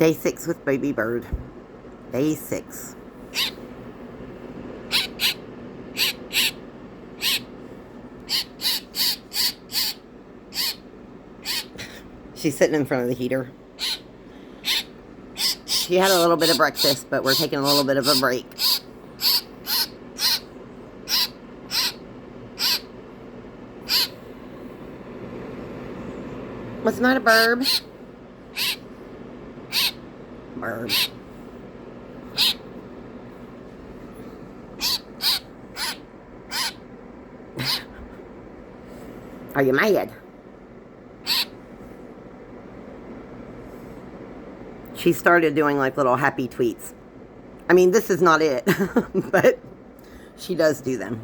Day 6 with Baby Bird. Day 6. She's sitting in front of the heater. She had a little bit of breakfast, but we're taking a little bit of a break. What's the matter, Burb? Burb. Are you mad? She started doing like little happy tweets. I mean, this is not it, but she does do them.